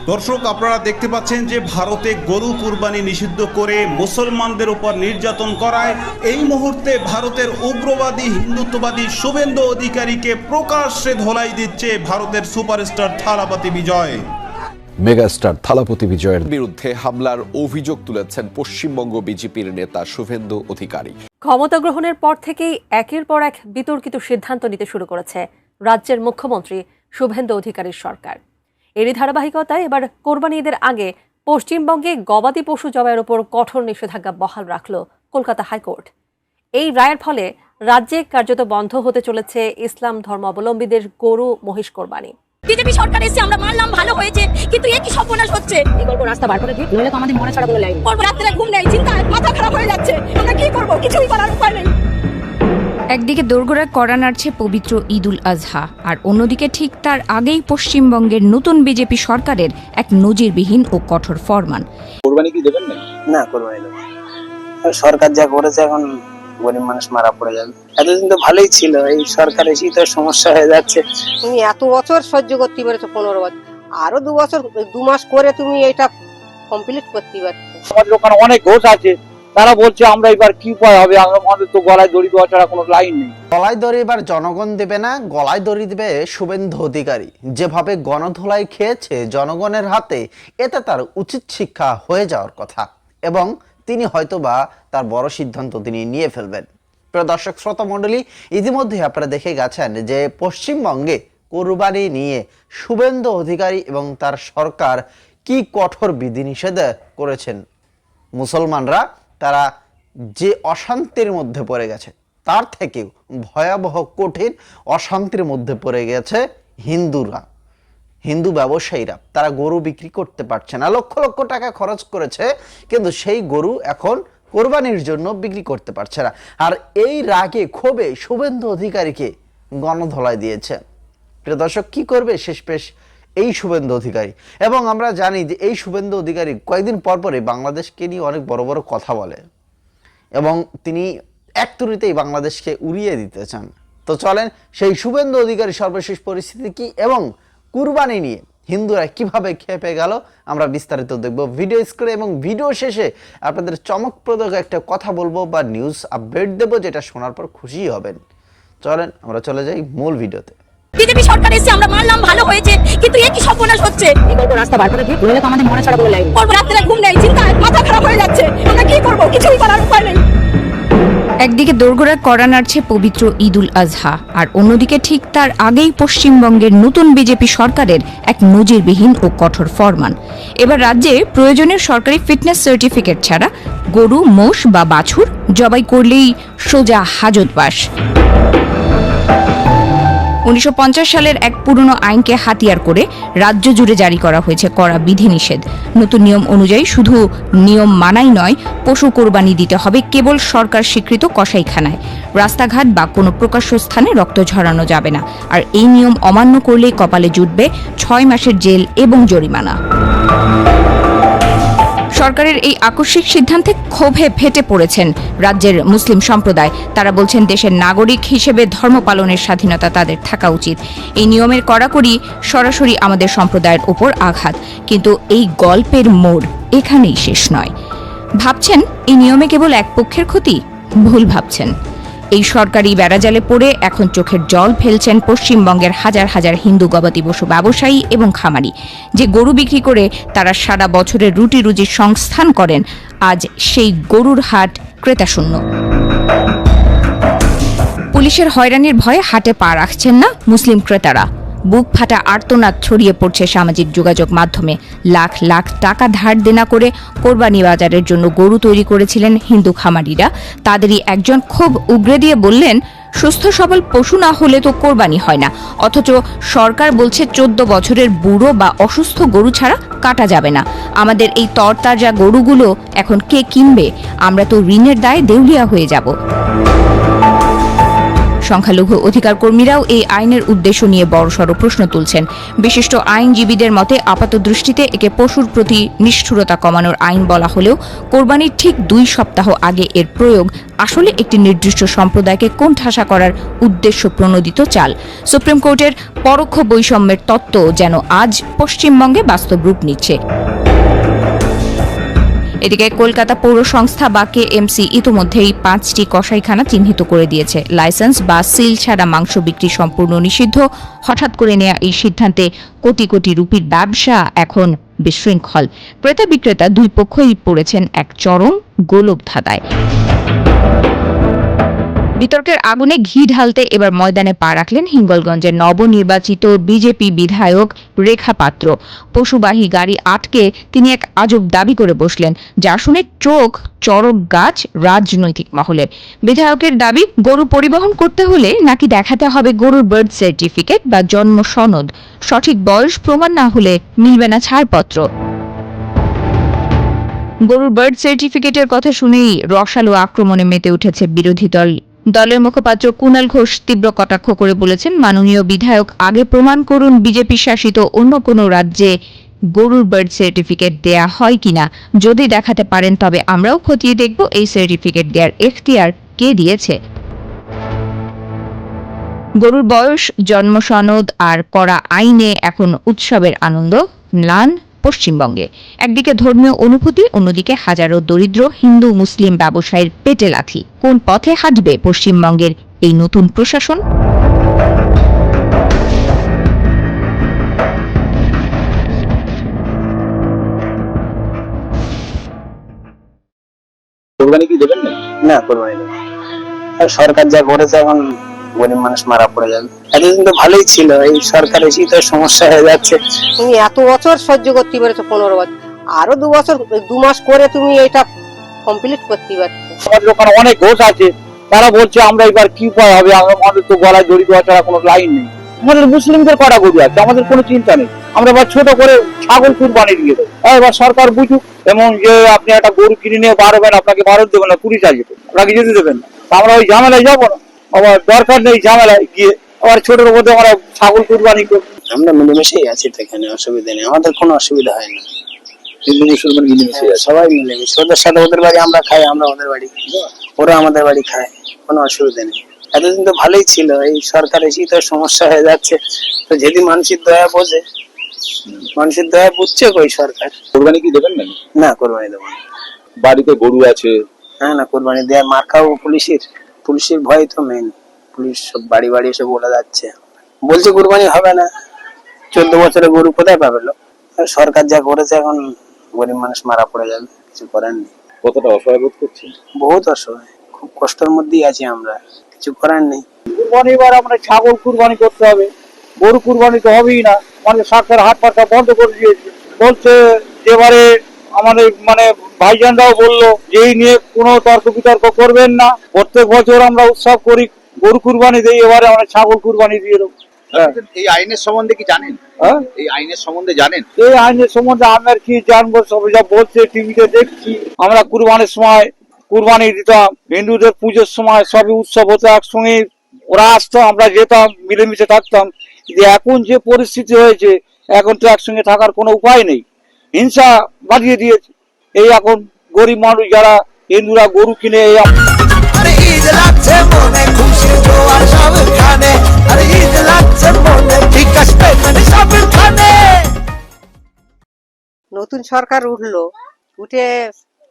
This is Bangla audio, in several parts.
দর্শক, আপনারা দেখতে পাচ্ছেন যে ভারতে গরু কুরবানি নিষিদ্ধ করে মুসলমানদের উপর নির্যাতন করায় এই মুহূর্তে ভারতের উগ্রবাদী হিন্দুত্ববাদী শুভেন্দু অধিকারীকে প্রকাশ্যে ধোলাই দিচ্ছে ভারতের সুপারস্টার থালাপতি বিজয়। মেগাস্টার থালাপতি বিজয়ের বিরুদ্ধে হামলার অভিযোগ তুলেছেন পশ্চিমবঙ্গ বিজেপির নেতা শুভেন্দু অধিকারী। ক্ষমতা গ্রহণের পর থেকেই একের পর এক বিতর্কিত সিদ্ধান্ত নিতে শুরু করেছে রাজ্যের মুখ্যমন্ত্রী শুভেন্দু অধিকারীর সরকার। এরই ধারাবাহিকতায় এবার কোরবানি ঈদের আগে পশ্চিমবঙ্গে গবাদি পশু জবাইয়ের উপর কঠোর নিষেধাজ্ঞা বহাল রাখল কলকাতা হাইকোর্ট। এই রায়ের ফলে রাজ্যে কার্যত বন্ধ হতে চলেছে ইসলাম ধর্মাবলম্বীদের গরু মহিষ কোরবানি। বিজেপি সরকার এসে আমরা মানলাম, ভালো হয়েছে, কিন্তু এ কি সর্বনাশ হচ্ছে। কি করবো, রাস্তা বার করে দিই, নইলে তো আমাদের মনে ছাড়া কোনো লাইন। রাত্রে ঘুম নেই, চিন্তায় মাথা খারাপ হয়ে যাচ্ছে। আমরা কি করবো, কিছুই করার উপায় নেই। একদিকে দোরগোড়ায় কড়া নাড়ছে পবিত্র ঈদ উল আজহা, আর অন্যদিকে ঠিক তার আগেই পশ্চিমবঙ্গের নতুন বিজেপি সরকারের এক নজিরবিহীন ও কঠোর ফরমান। কোরবানি কি দেবেন না? কোরবানি দেব। সরকার যা করেছে এখন গরিব মানুষ মারা পড়ে যাবে। এতদিন তো ভালোই ছিল, এই সরকার এসেই তো সমস্যা হয়ে যাচ্ছে। তুমি এত বছর সহ্য করতে পেরেছো, 15 বছর, আরো 2 বছর 2 মাস করে তুমি এটা কমপ্লিট করতে পারছো। আমাদের ওখানে অনেক ঘোষ আছে, তারা বলছে আমরা এবার কি উপায় হবে, আমাদের তো গলায় দড়ি দেওয়া ছাড়া কোনো লাইন নেই। গলায় দড়ি এবার জনগণ দেবে না, গলায় দড়ি দেবে শুভেন্দু অধিকারী। যেভাবে গণধোলাই খেয়েছে জনগণের হাতে, এতে তার উচিত শিক্ষা হয়ে যাওয়ার কথা, এবং তিনি হয়তোবা তার বড় সিদ্ধান্ত তিনি নিয়ে ফেলবেন। প্রিয় দর্শক শ্রোতা মণ্ডলী, ইতিমধ্যে আপনারা দেখে গেছেন যে পশ্চিমবঙ্গে কোরবানি নিয়ে শুভেন্দু অধিকারী এবং তার সরকার কি কঠোর বিধিনিষেধ করেছেন। মুসলমানরা তারা যে অশান্তির মধ্যে পড়ে গেছে, তার থেকেও ভয়াবহ কঠিন অশান্তির মধ্যে পড়ে গেছে হিন্দুরা, হিন্দু ব্যবসায়ীরা। তারা গরু বিক্রি করতে পারছে না, লক্ষ লক্ষ টাকা খরচ করেছে, কিন্তু সেই গরু এখন কোরবানির জন্য বিক্রি করতে পারছে না। আর এই রাগে ক্ষোভে শুভেন্দু অধিকারীকে গণধোলাই দিয়েছে। প্রিয় দর্শক, কি করবে শেষমেশ এই শুভেন্দু অধিকারী? এবং আমরা জানি যে এই শুভেন্দু অধিকারী কয়েকদিন পর পরে বাংলাদেশকে নিয়ে অনেক বড় বড় কথা বলে, এবং তিনি এক তুড়িতেই বাংলাদেশকে উড়িয়ে দিতে চান। তো চলেন সেই শুভেন্দু অধিকারী সর্বশেষ পরিস্থিতি কি এবং কুরবানি নিয়ে হিন্দুরা কিভাবে খেপে গেল আমরা বিস্তারিত দেখব ভিডিও স্ক্রিনে, এবং ভিডিও শেষে আপনাদের চমকপ্রদ একটা কথা বলবো বা নিউজ আপডেট দেবো, যেটা শোনার পর খুশি হবেন। চলেন আমরা চলে যাই মূল ভিডিওতে। বিজেপি সরকার এসে আমরা মানলাম, ভালো হয়েছে, কিন্তু এ কি সর্বনাশ হচ্ছে। কি করবো, রাস্তা বার করে দিই, নইলে তো আমাদের মনে ছাড়া কোনো লাইন। রাত্রে ঘুম নেই, চিন্তায় মাথা খারাপ হয়ে যাচ্ছে। আমরা কি করবো, কিছুই করার উপায় নেই। একদিকে দোরগোড়ায় কড়া নাড়ছে পবিত্র ঈদ উল আজহা, আর অন্যদিকে ঠিক তার আগেই পশ্চিমবঙ্গের নতুন বিজেপি সরকারের এক নজিরবিহীন ও কঠোর ফরমান। এবার রাজ্যে প্রয়োজনীয় সরকারি ফিটনেস সার্টিফিকেট ছাড়া গরু, মোষ বা বাছুর জবাই করলেই সোজা হাজতবাস। 1950 সালের এক পুরনো আইনকে হাতিয়ার করে রাজ্য জুড়ে জারি করা হয়েছে কড়া বিধিনিষেধ। নতুন নিয়ম অনুযায়ী শুধু নিয়ম মানাই নয়, পশু কোরবানি দিতে হবে কেবল সরকার স্বীকৃত কসাইখানায়। রাস্তাঘাট বা কোনো প্রকাশ্য স্থানে রক্ত ঝরানো যাবে না, আর এই নিয়ম অমান্য করলেই কপালে জুটবে 6 মাসের জেল এবং জরিমানা। সরকারের এই আকস্মিক সিদ্ধান্তে ক্ষোভে ফেটে পড়েছেন রাজ্যের মুসলিম সম্প্রদায়। তারা বলছেন, দেশের নাগরিক হিসেবে ধর্ম পালনের স্বাধীনতা তাদের থাকা উচিত। এই নিয়মের কড়াকড়ি সরাসরি আমাদের সম্প্রদায়ের ওপর আঘাত। কিন্তু এই গল্পের মোড় এখানেই শেষ নয়। ভাবছেন এই নিয়মে কেবল এক পক্ষের ক্ষতি? ভুল ভাবছেন। এই সরকারি বেড়াজালে পড়ে এখন চোখের জল ফেলছেন পশ্চিমবঙ্গের হাজার হাজার হিন্দু গবাদি পশু ব্যবসায়ী এবং খামারি, যে গরু বিক্রি করে তারা সারা বছরের রুটি রুজির সংস্থান করেন। আজ সেই গরুর হাট ক্রেতাশূন্য। পুলিশের হয়রানির ভয়ে হাটে পা রাখছেন না মুসলিম ক্রেতারা। বুক ফাটা আর্তনাদ ছড়িয়ে পড়ছে সামাজিক যোগাযোগ মাধ্যমে। লাখ লাখ টাকা ধার দেনা করে কোরবানি বাজারের জন্য গরু তৈরি করেছিলেন হিন্দু খামারিরা। তাদেরই একজন ক্ষোভ উগরে দিয়ে বললেন, সুস্থ সবল পশু না হলে তো কোরবানি হয় না, অথচ সরকার বলছে 14 বছরের বুড়ো বা অসুস্থ গরু ছাড়া কাটা যাবে না। আমাদের এই তরতাজা গরুগুলো এখন কে কিনবে? আমরা তো ঋণের দায়ে দেউলিয়া হয়ে যাব। সংখ্যালঘু অধিকার কর্মীরাও এই আইনের উদ্দেশ্য নিয়ে বড়সড় প্রশ্ন তুলছেন। বিশিষ্ট আইনজীবীদের মতে আপাতদৃষ্টিতে একে পশুর প্রতি নিষ্ঠুরতা কমানোর আইন বলা হলেও কোরবানির ঠিক 2 সপ্তাহ আগে এর প্রয়োগ আসলে একটি নির্দিষ্ট সম্প্রদায়কে কোণঠাসা করার উদ্দেশ্য প্রণোদিত চাল। সুপ্রিম কোর্টের পরোক্ষ বৈষম্যের তত্ত্ব যেন আজ পশ্চিমবঙ্গে বাস্তব রূপ নিচ্ছে। এদিকে কলকাতা পৌর সংস্থা বা কেএমসি ইতোমধ্যেই 5টি কসাইখানা চিহ্নিত করে দিয়েছে। লাইসেন্স বা সিল ছাড়া মাংস বিক্রি সম্পূর্ণ নিষিদ্ধ। হঠাৎ করে নেওয়া এই সিদ্ধান্তে কোটি কোটি রুপির ব্যবসা এখন বিশৃঙ্খল। ক্রেতা বিক্রেতা দুই পক্ষই পড়েছেন এক চরম গোলকধাঁধায়। বিতর্কের আগুনে ঘি ঢালতে এবার ময়দানে পা রাখলেন হিঙ্গলগঞ্জের নবনির্বাচিত বিজেপি বিধায়ক রেখা পাত্র। পশুবাহী গাড়ি আটকে তিনি এক আজব দাবি করে বসলেন, যা শুনে চোখ চড়ক গাছ রাজনৈতিক মহলে। বিধায়কের দাবি, গরু পরিবহন করতে হলে নাকি দেখাতে হবে গরুর বার্থ সার্টিফিকেট বা জন্ম সনদ। সঠিক বয়স প্রমাণ না হলে মিলবে না ছাড়পত্র। গরুর বার্থ সার্টিফিকেটের কথা শুনেই রসালো আক্রমণে মেতে উঠেছে বিরোধী দলের মুখপাত্র কুণাল ঘোষ তীব্র কটাক্ষ করে বলেছেন, মাননীয় বিধায়ক আগে প্রমাণ করুন বিজেপি শাসিত অন্য কোনো রাজ্যে গরুর বার্থ সার্টিফিকেট দেয়া হয় কিনা। যদি দেখাতে পারেন তবে আমরাও খতিয়ে দেখব এই সার্টিফিকেট দেওয়ার এখতিয়ার কে দিয়েছে। গরুর বয়স, জন্ম সনদ আর করা আইনে এখন উৎসবের আনন্দ ম্লান পশ্চিমবঙ্গে। একদিকে ধর্মীয় অনুভূতি, অন্যদিকে হাজারো দরিদ্র হিন্দু মুসলিম ব্যবসায়ীর পেটে লাথি। কোন পথে হাঁটবে পশ্চিমবঙ্গের এই নতুন প্রশাসন? কোরবানি কি দেবেন না? না, কোরবানি দেবো। আর সরকার যা করেছে এখন গরিব মানুষ মারা পড়ে যাবে। এতদিন তো ভালোই ছিল, এই সরকার এসেই তো সমস্যা হয়ে যাচ্ছে। তুমি এত বছর সহ্য করতে পেরেছো, 15 বছর, আরো 2 বছর 2 মাস করে তুমি এটা কমপ্লিট করতে পারছো। আমাদের ওখানে অনেক ঘোষ আছে, তারা বলছে আমরা এবার কি উপায় হবে, আমাদের তো গলায় দড়ি দেওয়া ছাড়া কোনো লাইন নেই। আমাদের মুসলিমদের কটা গরু আছে, আমাদের কোনো চিন্তা নেই। আমরা এবার ছোট করে ছাগল কুরবানি দিয়ে দেবো। এবার সরকার বুঝুক, এবং যে আপনি একটা গরু কিনে নিয়ে বাড়বেন, আপনাকে ভারত দেবেন না, পুলিশ আসবে, আপনাকে যেতে দেবেন না। আমরা ওই ঝামেলায় যাবো না, আবার দরকার নেই ঝামেলায় গিয়ে আবার ছোটের মধ্যে আমরা ছাগল কুরবানি করবো। আমরা মিলেমিশেই আছি তো, এখানে অসুবিধা নেই, আমাদের কোনো অসুবিধা হয় না। হিন্দু মুসলমান মিলেমিশে আছে। সবাই মিলেমিশে, ওদের সাথে ওদের বাড়ি আমরা খাই, আমরা ওদের বাড়ি, ওরা আমাদের বাড়ি খায়, কোনো অসুবিধা নেই। এতদিন তো ভালোই ছিল, এই সরকার এসেই তো সমস্যা হয়ে যাচ্ছে। তো যদি মানুষের দয়া বোঝে, মানুষের দয়া বুঝছে কই সরকার। কোরবানি কি দেবেন না? না, কোরবানি দেবো না। বাড়িতে গরু আছে। হ্যাঁ, না কোরবানি দেওয়ার মার খাও পুলিশের ভয় তো মেন। পুলিশ সব বাড়ি বাড়ি এসে বলে যাচ্ছে, বলছে কোরবানি হবে না। 14 বছরে গরু কোথায় পাবে লোক? সরকার যা করেছে এখন গরিব মানুষ মারা পড়ে যাবে, কিছু করার নেই। কতটা অসহায় বোধ করছে? বহুত অসহায়, খুব কষ্টের মধ্যেই আছি আমরা, কিছু করার নেই। কুরবানি এবার আমরা ছাগল কুরবানি করতে হবে, গরু কুরবানি তো হবেই না। মানে সরকার হাট পাটা বন্ধ করে দিয়েছে, বলছে এবারে আমাদের ভাইজানরাও বললো যে এই নিয়ে কোনো তর্ক বিতর্ক করবেন না। প্রত্যেক বছর আমরা উৎসব করি, গরু কুরবানি দিই, এবারে আমরা ছাগল কুরবানি দিয়ে দেবো। এই আইনের সম্বন্ধে কি জানেন? এই আইনের সম্বন্ধে জানেন? এই আইনের সম্বন্ধে আমরা কি জানবো? সব যা বলছে টিভিতে দেখছি। আমরা কুরবানির সময় কুরবানি দিতাম, হিন্দুদের পুজোর সময় সবই উৎসব হতো একসঙ্গে, ওরা আসতো, আমরা যেতাম, মিলেমিশে থাকতাম। যে এখন যে পরিস্থিতি হয়েছে, এখন তো একসঙ্গে থাকার কোনো উপায় নেই, হিংসা বাড়িয়ে দিয়েছে। এই এখন গরিব মানুষ যারা হিন্দুরা গরু কিনে নতুন সরকার উঠে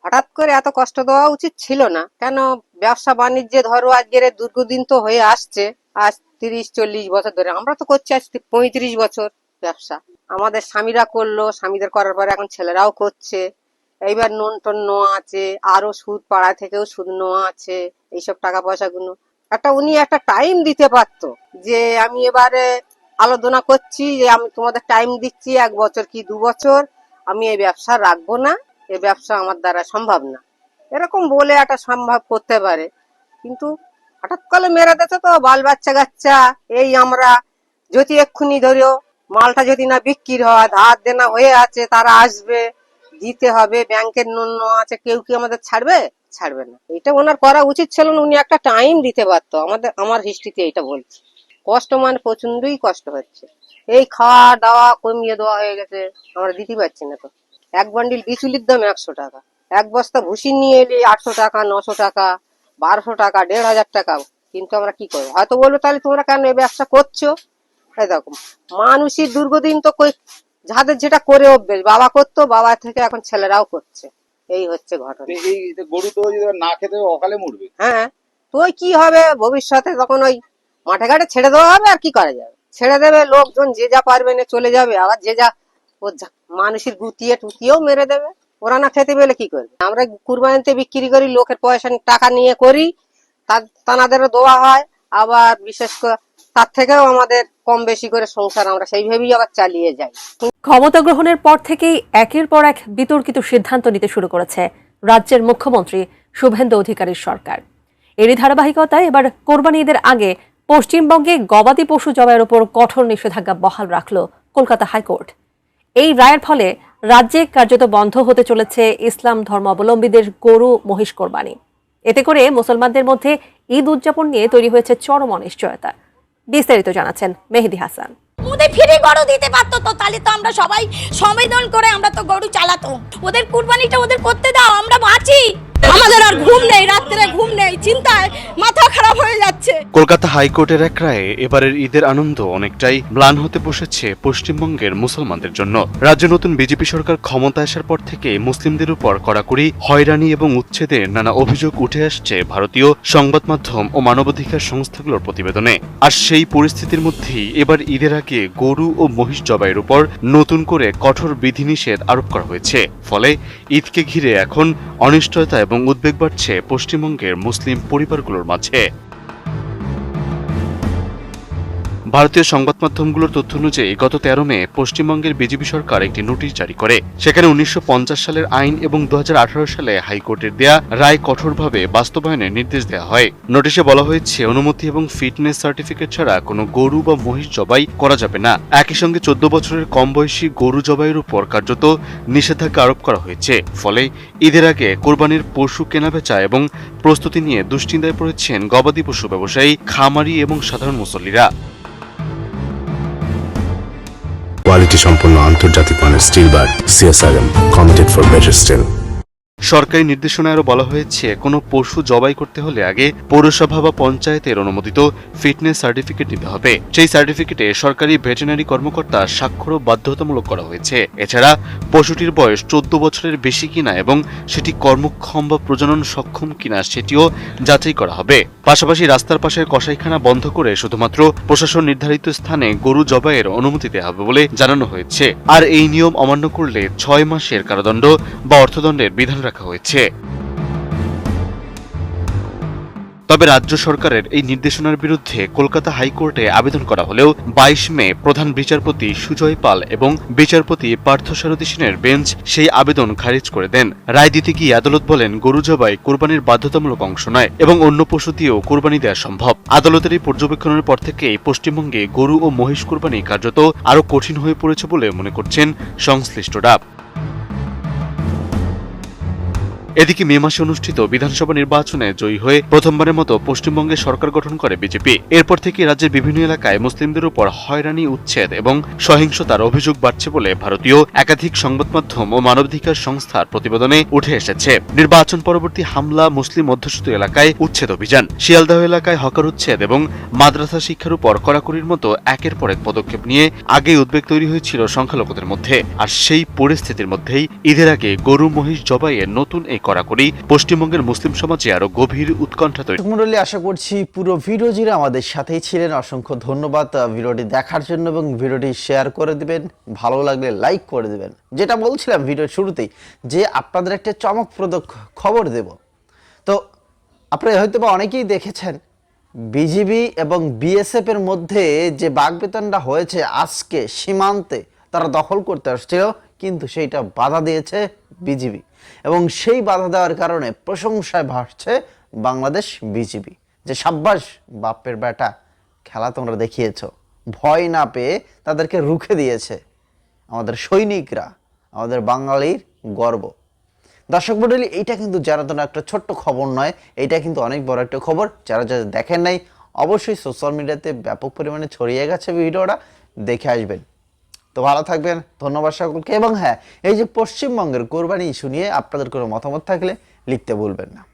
হঠাৎ করে এত কষ্ট দেওয়া উচিত ছিল না। কেন, ব্যবসা বাণিজ্যে ধরো আজকের দীর্ঘদিন তো হয়ে আসছে, আজ 30-40 বছর ধরে আমরা তো করছি, আজ 35 বছর ব্যবসা। আমাদের স্বামীরা করলো, স্বামীদের করার পরে এখন ছেলেরাও করছে। এইবার নুন টন নেওয়া আছে, আরো সুদ পাড়া থেকেও সুদ নেওয়া আছে, এইসব টাকা পয়সা গুলো উনি একটা টাইম দিতে পারতো, যে আমি এবারে আলোচনা করছি, যে আমি তোমাদের টাইম দিচ্ছি 1 বছর কি 2 বছর, আমি এই ব্যবসা রাখবো না, এই ব্যবসা আমার দ্বারা সম্ভব না, এরকম বলে একটা সম্ভব করতে পারে। কিন্তু হঠাৎ করে মেরে দিতে তো বাল বাচ্চা কাচ্চা, এই আমরা যদি এক্ষুনি ধরো মালটা যদি না বিক্রি হয়, ধার দেনা হয়ে আছে, তারা আসবে, দিতে হবে, ব্যাংকের লোন আছে, কেউ কি আমাদের ছাড়বে? ছাড়বে না। এটা ওনার করা উচিত ছিল না, উনি একটা টাইম দিতে পারতো। আমার হিস্ট্রিতে এটা বলছি, কষ্ট মানে প্রচন্ডই কষ্ট হচ্ছে। এই খাওয়া দাওয়া কমিয়ে দেওয়া হয়ে গেছে, আমরা দিতে পারছি না। তো এক বান্ডিল বিচুলির দাম 100 টাকা, এক বস্তা ভুসি নিয়ে এলে 800 টাকা, 900 টাকা, 1200 টাকা, 1500 টাকা। কিন্তু আমরা কি করবো? হয়তো বলবো তাহলে তোমরা কেন এই ব্যবসা করছো? এই দেখো, মানুষের দীর্ঘদিন তো যাদের যেটা করে অভ্যেস, বাবা করতো, বাবা থেকে এখন ছেলেরাও করছে। এই হচ্ছে ঘটনা। এই গরু তো যদি না খেতে অকালে মরবে। হ্যাঁ, তো ওই কি হবে ভবিষ্যতে, তখন ওই মাঠে ঘাটে ছেড়ে দেওয়া হবে। আর কি করা যাবে? ছেড়ে দেবে, লোকজন যে যা পারবে না চলে যাবে, আবার যে যা মানুষের গুতিয়ে টুতিয়েও মেরে দেবে। ওরা না খেতে পেলে কি করবে? আমরা কুরবানিতে বিক্রি করি, লোকের পয়সা টাকা নিয়ে করি, তানাদেরও দেওয়া হয়। আবার বিশেষ করে তার থেকেও আমাদের কম বেশি করে সংসার আমরা সেইভাবেই আবার চালিয়ে যাই। ক্ষমতা গ্রহণের পর থেকেই একের পর এক বিতর্কিত সিদ্ধান্ত নিতে শুরু করেছে রাজ্যের মুখ্যমন্ত্রী শুভেন্দু অধিকারীর সরকার। এরই ধারাবাহিকতায় এবার কোরবানি ঈদের আগে পশ্চিমবঙ্গে গবাদি পশু জবাইয়ের উপর কঠোর নিষেধাজ্ঞা বহাল রাখল কলকাতা হাইকোর্ট। এই রায়ের ফলে রাজ্যে কার্যত বন্ধ হতে চলেছে ইসলাম ধর্মাবলম্বীদের গরু মহিষ কোরবানি। এতে করে মুসলমানদের মধ্যে ঈদ উদযাপন নিয়ে তৈরি হয়েছে চরম অনিশ্চয়তা। বিস্তারিত জানাচ্ছেন মেহেদি হাসান। ওদের ফ্রি গরু দিতে পারতো তো তাহলে তো আমরা সবাই সম্মেলন করে আমরা তো গরু চালাতো। ওদের কুরবানিটা ওদের করতে দাও, আমরা বাঁচি। আমাদের আর ঘুম নেই, রাত্রে ঘুম নেই, চিন্তায় মাথা খারাপ হয়ে যাচ্ছে। কলকাতা হাইকোর্টের এক রায়ে এবারের ঈদের আনন্দ অনেকটাই ম্লান হতে বসেছে পশ্চিমবঙ্গের মুসলমানদের জন্য। রাজ্যে নতুন বিজেপি সরকার ক্ষমতা আসার পর থেকে মুসলিমদের উপর কড়াকড়ি, হয়রানি এবং উচ্ছেদের নানা অভিযোগ উঠে আসছে ভারতীয় সংবাদ মাধ্যম ও মানবাধিকার সংস্থাগুলোর প্রতিবেদনে। আর সেই পরিস্থিতির মধ্যেই এবার ঈদের আগে গরু ও মহিষ জবাইয়ের উপর নতুন করে কঠোর বিধিনিষেধ আরোপ করা হয়েছে। ফলে ঈদকে ঘিরে এখন অনিশ্চয়তা এবং উদ্বেগ বাড়ছে পশ্চিমবঙ্গের মুসলিম পরিবারগুলোর মাঝে। ভারতীয় সংবাদ মাধ্যমগুলোর তথ্য অনুযায়ী গত 13 মে পশ্চিমবঙ্গের বিজেপি সরকার একটি নোটিশ জারি করে। সেখানে 1950 সালের আইন এবং 2018 সালে হাইকোর্টের দেয়া রায় কঠোরভাবে বাস্তবায়নের নির্দেশ দেওয়া হয়। নোটিশে বলা হয়েছে, অনুমতি এবং ফিটনেস সার্টিফিকেট ছাড়া কোনো গরু বা মহিষ জবাই করা যাবে না। একই সঙ্গে 14 বছরের কম বয়সী গরু জবাইয়ের উপর কার্যত নিষেধাজ্ঞা আরোপ করা হয়েছে। ফলে ঈদের আগে কোরবানির পশু কেনাবেচা এবং প্রস্তুতি নিয়ে দুশ্চিন্তায় পড়েছেন গবাদি পশু ব্যবসায়ী, খামারি এবং সাধারণ মুসল্লিরা। কোয়ালিটি সম্পন্ন আন্তর্জাতিক মানের still bar CSRM, committed for better still. সরকারি নির্দেশনায় আরও বলা হয়েছে, কোনো পশু জবাই করতে হলে আগে পৌরসভা বা পঞ্চায়েতের অনুমোদিত ফিটনেস সার্টিফিকেট নিতে হবে। সেই সার্টিফিকেটে সরকারি ভেটেরিনারি কর্মকর্তা স্বাক্ষরও বাধ্যতামূলক করা হয়েছে। এছাড়া পশুটির বয়স 14 বছরের বেশি কিনা এবং সেটি কর্মক্ষম বা প্রজনন সক্ষম কিনা সেটিও যাচাই করা হবে। পাশাপাশি রাস্তার পাশের কসাইখানা বন্ধ করে শুধুমাত্র প্রশাসন নির্ধারিত স্থানে গরু জবাইয়ের অনুমতি দেওয়া হবে বলে জানানো হয়েছে। আর এই নিয়ম অমান্য করলে 6 মাসের কারাদণ্ড বা অর্থদণ্ডের বিধান রাখা হয়েছে। তবে রাজ্য সরকারের এই নির্দেশনার বিরুদ্ধে কলকাতা হাইকোর্টে আবেদন করা হলেও 22 মে প্রধান বিচারপতি সুজয় পাল এবং বিচারপতি পার্থসারথী সেনের বেঞ্চ সেই আবেদন খারিজ করে দেন। রায় দিতে গিয়ে আদালত বলেন, গরু জবাই কোরবানির বাধ্যতামূলক অংশ নয় এবং অন্য পশু দিয়েও কোরবানি দেওয়া সম্ভব। আদালতের এই পর্যবেক্ষণের পর থেকেই পশ্চিমবঙ্গে গরু ও মহিষ কোরবানি কার্যত আরও কঠিন হয়ে পড়েছে বলে মনে করছেন সংশ্লিষ্টরা। এদিকে মে মাসে অনুষ্ঠিত বিধানসভা নির্বাচনে জয়ী হয়ে প্রথমবারের মতো পশ্চিমবঙ্গে সরকার গঠন করে বিজেপি। এরপর থেকে রাজ্যের বিভিন্ন এলাকায় মুসলিমদের উপর হয়রানি, উচ্ছেদ এবং সহিংসতার অভিযোগ বাড়ছে বলে ভারতীয় একাধিক সংবাদ মাধ্যম ও মানবাধিকার সংস্থার প্রতিবেদনে উঠে এসেছে। নির্বাচন পরবর্তী হামলা, মুসলিম অধ্যুষিত এলাকায় উচ্ছেদ অভিযান, শিয়ালদহ এলাকায় হকার উচ্ছেদ এবং মাদ্রাসা শিক্ষার উপর কড়াকড়ির মতো একের পর এক পদক্ষেপ নিয়ে আগেই উদ্বেগ তৈরি হয়েছিল সংখ্যালঘুদের মধ্যে। আর সেই পরিস্থিতির মধ্যেই ঈদের আগে গরু মহিষ জবাইয়ের নতুন এই কড়াকড়ি পশ্চিমবঙ্গের মুসলিম সমাজে আরো গভীর উৎকণ্ঠা তৈরি। মণ্ডলী, আশা করছি পুরো ভিডিও জুড়ে আমাদের সাথেই ছিলেন। অসংখ্য ধন্যবাদ ভিডিওটি দেখার জন্য এবং ভিডিওটি শেয়ার করে দিবেন, ভালো লাগলে লাইক করে দিবেন। যেটা বলছিলাম ভিডিওর শুরুতেই, যে আপনাদের একটা চমকপ্রদ খবর দেব। তো আপনারা হয়তো বা অনেকেই দেখেছেন, বিজিবি এবং বিএসএফ এর মধ্যে যে বাগবিতণ্ডা হয়েছে আজকে সীমান্তে, তারা দখল করতে আসছিল, কিন্তু সেইটা বাধা দিয়েছে বিজিবি এবং সেই বাধা দেওয়ার কারণে প্রশংসায় ভাসছে বাংলাদেশ বিজিবি, যে সাব্বাস বাপের বেটা, খেলা তোমরা দেখিয়েছ। ভয় না পেয়ে তাদেরকে রুখে দিয়েছে আমাদের সৈনিকরা, আমাদের বাঙালির গর্ব। দর্শক মণ্ডলী, এইটা কিন্তু জানার একটা ছোট্ট খবর নয়, এইটা কিন্তু অনেক বড় একটা খবর। যারা যারা দেখেন নাই অবশ্যই সোশ্যাল মিডিয়াতে ব্যাপক পরিমাণে ছড়িয়ে গেছে ভিডিওটা, দেখে আসবেন। তো ভালো থাকবেন, ধন্যবাদ সকলকে। এবং হ্যাঁ, এই যে পশ্চিমবঙ্গের কোরবানি ইস্যু নিয়ে আপনাদের কোনো মতামত থাকলে লিখতে ভুলবেন না।